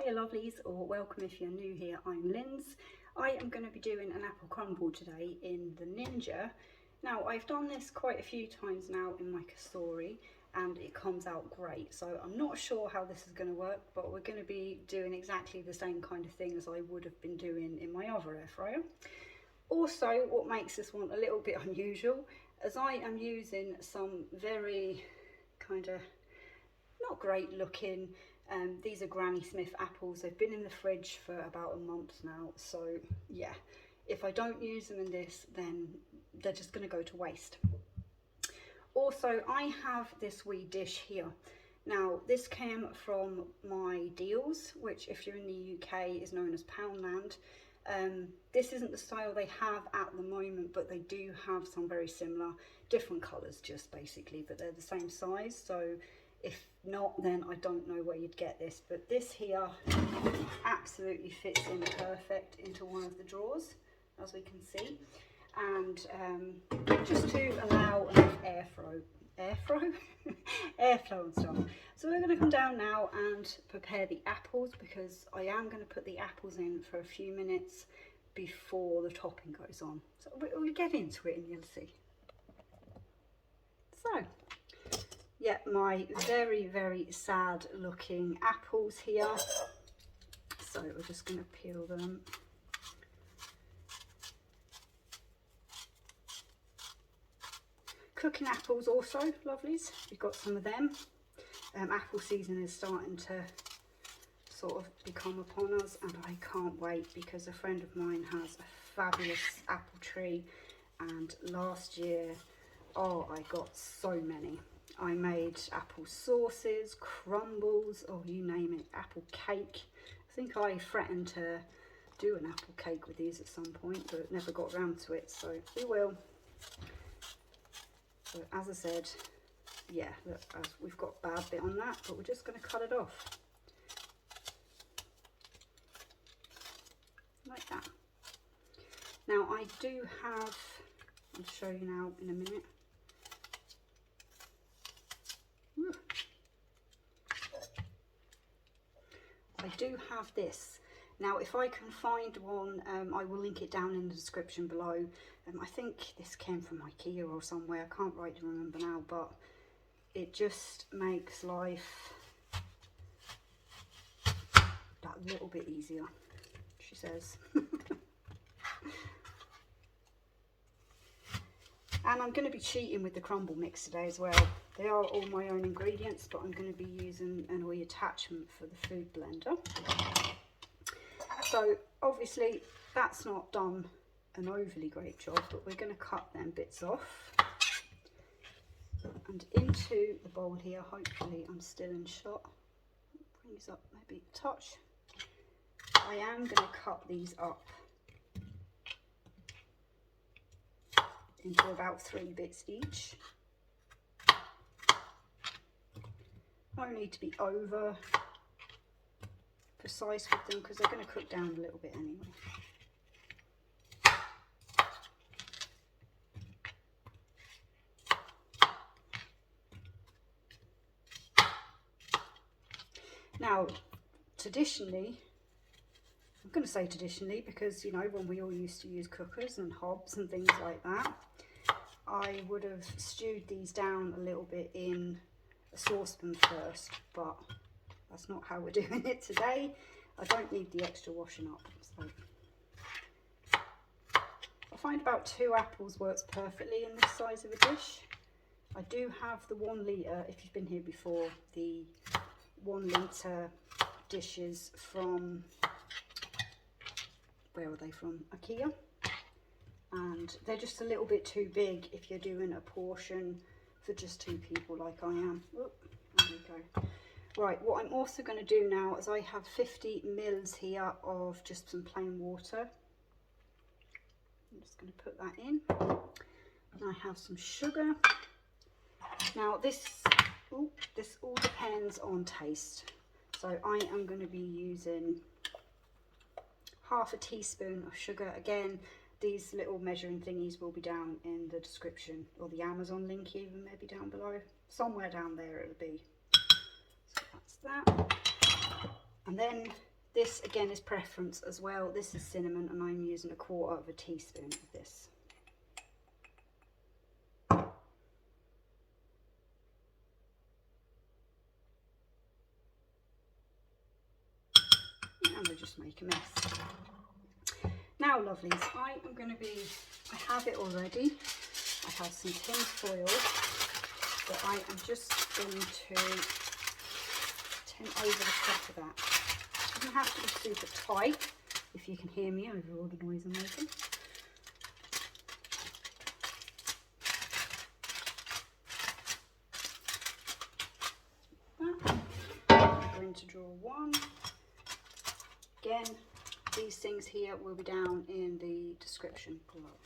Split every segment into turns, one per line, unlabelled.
Hiya lovelies, or welcome if you're new here, I'm Linz. I am going to be doing an apple crumble today in the Ninja. Now I've done this quite a few times now in my story and it comes out great, so I'm not sure how this is going to work, but we're going to be doing exactly the same kind of thing as I would have been doing in my other air fryer. Also, what makes this one a little bit unusual, as I am using some very kind of not great looking, these are Granny Smith apples. They've been in the fridge for about a month now, so yeah, if I don't use them in this, then they're just going to go to waste. Also, I have this wee dish here. Now this came from my deals, which if you're in the UK is known as Poundland. This isn't the style they have at the moment, but they do have some very similar, different colours just basically, but they're the same size. So if not, then I don't know where you'd get this, but this here absolutely fits in perfect into one of the drawers, as we can see. And just to allow enough airflow and stuff. So we're going to come down now and prepare the apples, because I am going to put the apples in for a few minutes before the topping goes on. So we'll get into it and you'll see. So yeah, my very, very sad looking apples here. So we're just going to peel them. Cooking apples also, lovelies. We've got some of them. Apple season is starting to sort of become upon us, and I can't wait because a friend of mine has a fabulous apple tree, and last year, oh, I got so many. I made apple sauces, crumbles, or you name it, apple cake. I think I threatened to do an apple cake with these at some point, but never got round to it, so we will. So as I said, yeah, look, we've got a bad bit on that, but we're just going to cut it off. Like that. Now I do have, I'll show you now in a minute. I do have this. Now if I can find one, I will link it down in the description below. I think this came from IKEA or somewhere, I can't rightly remember now, but it just makes life that little bit easier, she says. And I'm going to be cheating with the crumble mix today as well. They are all my own ingredients, but I'm going to be using an oil attachment for the food blender. So obviously that's not done an overly great job, but we're going to cut them bits off. And into the bowl here, hopefully I'm still in shot. Bring these up maybe a touch. I am going to cut these up into about 3 bits each. I don't need to be over precise with them because they're going to cook down a little bit anyway. Now, traditionally, I'm going to say traditionally because, you know, when we all used to use cookers and hobs and things like that, I would have stewed these down a little bit in a saucepan first, but that's not how we're doing it today. I don't need the extra washing up. So I find about 2 apples works perfectly in this size of a dish. I do have the 1 litre, if you've been here before, the 1 litre dishes from, where are they from? IKEA. And they're just a little bit too big if you're doing a portion for just 2 people like I am. Oop, there we go. Right, what I'm also going to do now is I have 50 mils here of just some plain water. I'm just going to put that in. And I have some sugar. Now this all depends on taste. So I am going to be using half a teaspoon of sugar. Again, these little measuring thingies will be down in the description, or the Amazon link even maybe down below. Somewhere down there it'll be. So that's that. And then This again is preference as well. This is cinnamon and I'm using 1/4 teaspoon of this. And I just make a mess. Now lovelies, I have it already. I have some tin foil that I am just going to tin over the top of that. It doesn't have to be super tight, if you can hear me over all the noise I'm making. I'm going to draw one. Again, these things here will be down in the description below.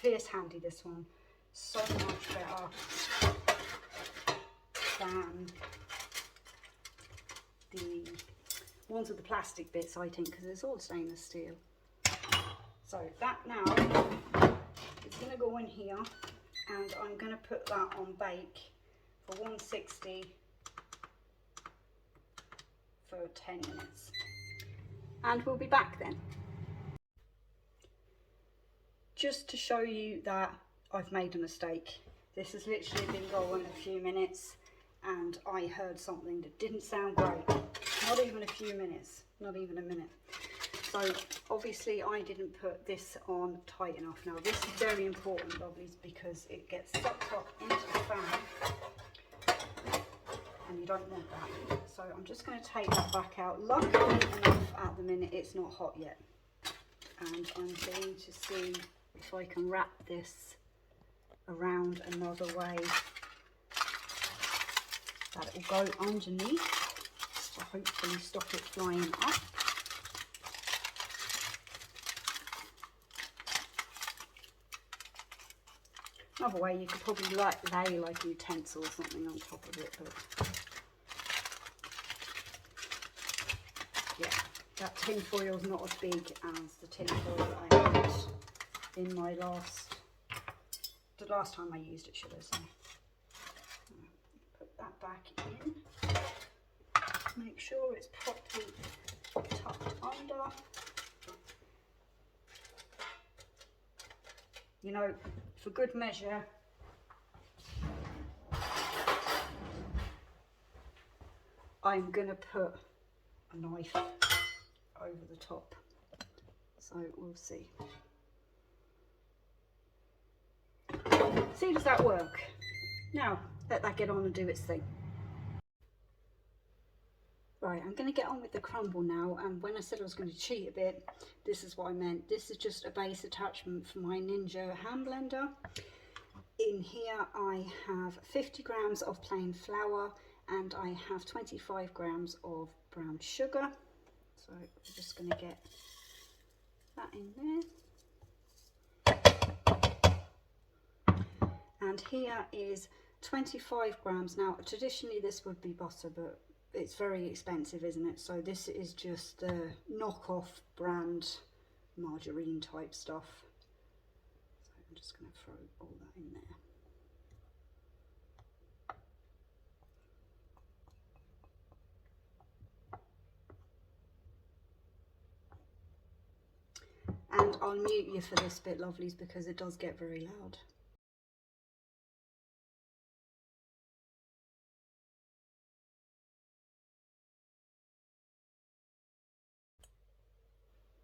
Fierce handy, this one. So much better than the ones with the plastic bits, I think, because it's all stainless steel. So that now is going to go in here, and I'm going to put that on bake for 160 for 10 minutes. And we'll be back then. Just to show you that I've made a mistake. This has literally been going a few minutes and I heard something that didn't sound great. Not even a few minutes, not even a minute. So obviously I didn't put this on tight enough. Now this is very important, lovelies, because it gets sucked up into the fan and you don't want that. So I'm just going to take that back out. Luckily enough at the minute it's not hot yet. And I'm going to see if I can wrap this around another way that it will go underneath to hopefully stop it flying up. Another way, you could probably lay like a utensil or something on top of it, but yeah, that tin foil is not as big as the tin foil I had in my the last time I used it, should I say. Put that back in. Make sure it's properly tucked under. You know, for good measure, I'm going to put a knife over the top. So we'll see. See, does that work? Now, let that get on and do its thing. Right, I'm going to get on with the crumble now, and when I said I was going to cheat a bit, this is what I meant. This is just a base attachment for my Ninja hand blender. In here I have 50 grams of plain flour and I have 25 grams of brown sugar. So I'm just going to get that in there. And here is 25 grams. Now traditionally this would be butter, but it's very expensive, isn't it? So this is just the knockoff brand margarine type stuff. So I'm just going to throw all that in there. And I'll mute you for this bit, lovelies, because it does get very loud.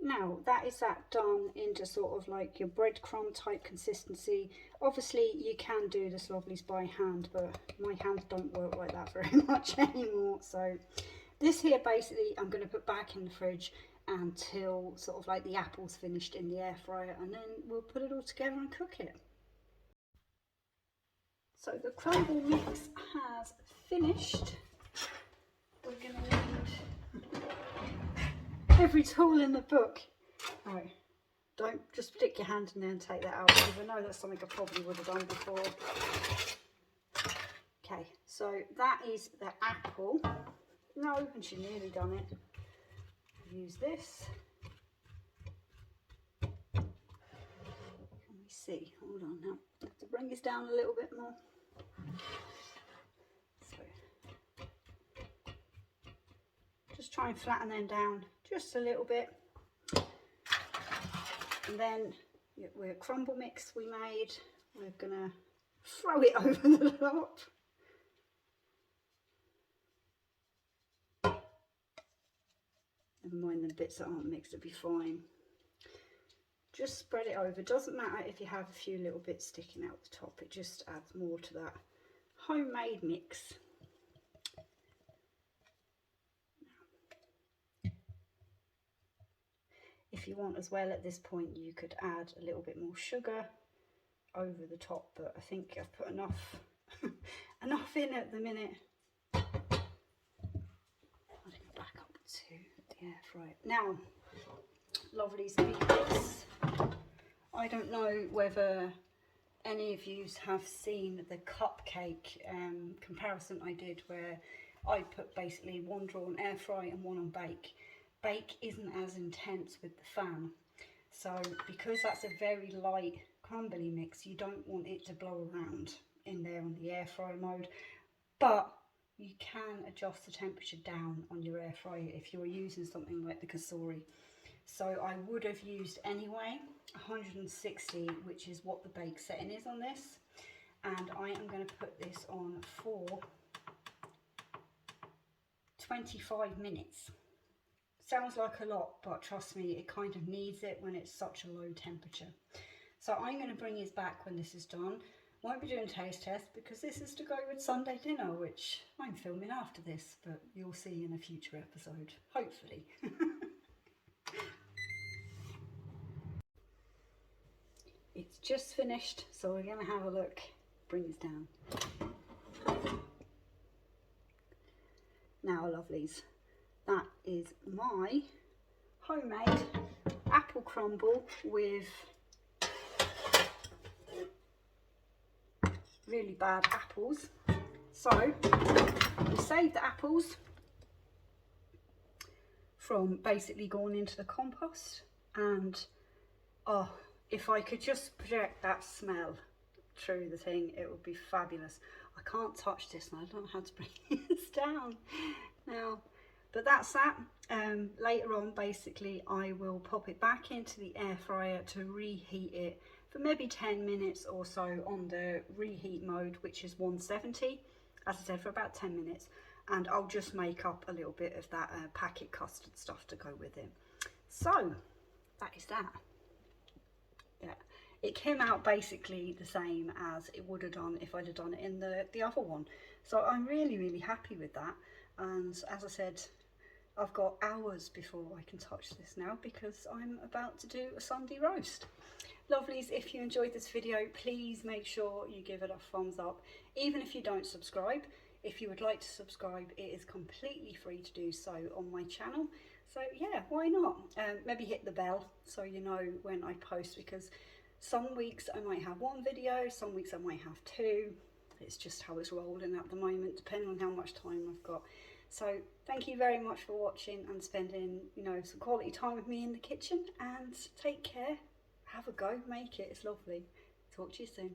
Now that is that done into sort of like your breadcrumb type consistency. Obviously you can do this, lovelies, by hand, but my hands don't work like that very much anymore. So this here basically I'm going to put back in the fridge until sort of like the apple's finished in the air fryer, and then we'll put it all together and cook it. So the crumble mix has finished. We're going to need every tool in the book. Oh, don't just stick your hand in there and take that out, because I know that's something I probably would have done before. Okay, so that is the apple. No, and she's nearly done it. Use this. Can we see? Hold on now. I have to bring this down a little bit more. So Just try and flatten them down just a little bit. And then our crumble mix we made, we're gonna throw it over the top. Never mind the bits that aren't mixed, it'll be fine. Just spread it over. Doesn't matter if you have a few little bits sticking out the top, it just adds more to that homemade mix. If you want as well, at this point you could add a little bit more sugar over the top, but I think I've put enough enough in at the minute. I'll go back up to the air fryer. Now, lovelies, because I don't know whether any of you have seen the cupcake comparison I did, where I put basically one drawer on air fry and one on bake. Bake isn't as intense with the fan, so because that's a very light crumbly mix, you don't want it to blow around in there on the air fryer mode, but you can adjust the temperature down on your air fryer if you're using something like the Kasori. So I would have used anyway 160, which is what the bake setting is on this, and I am going to put this on for 25 minutes. Sounds like a lot, but trust me, it kind of needs it when it's such a low temperature. So I'm going to bring his back when this is done. Won't be doing a taste test because this is to go with Sunday dinner, which I'm filming after this, but you'll see in a future episode, hopefully. It's just finished, so we're going to have a look. Bring this down. Now, lovelies, that is my homemade apple crumble with really bad apples. So we saved the apples from basically going into the compost, and oh, if I could just project that smell through the thing, it would be fabulous. I can't touch this and I don't know how to bring this down now, but that's that. Later on, basically, I will pop it back into the air fryer to reheat it for maybe 10 minutes or so on the reheat mode, which is 170, as I said, for about 10 minutes. And I'll just make up a little bit of that packet custard stuff to go with it. So that is that. Yeah, it came out basically the same as it would have done if I'd have done it in the other one. So I'm really happy with that. And as I said, I've got hours before I can touch this now because I'm about to do a Sunday roast. Lovelies, if you enjoyed this video, please make sure you give it a thumbs up. Even if you don't subscribe, if you would like to subscribe, it is completely free to do so on my channel. So yeah, why not? Maybe hit the bell so you know when I post, because some weeks I might have one video, some weeks I might have two. It's just how it's rolling at the moment, depending on how much time I've got. So thank you very much for watching and spending, you know, some quality time with me in the kitchen, and take care. Have a go, make it, it's lovely. Talk to you soon.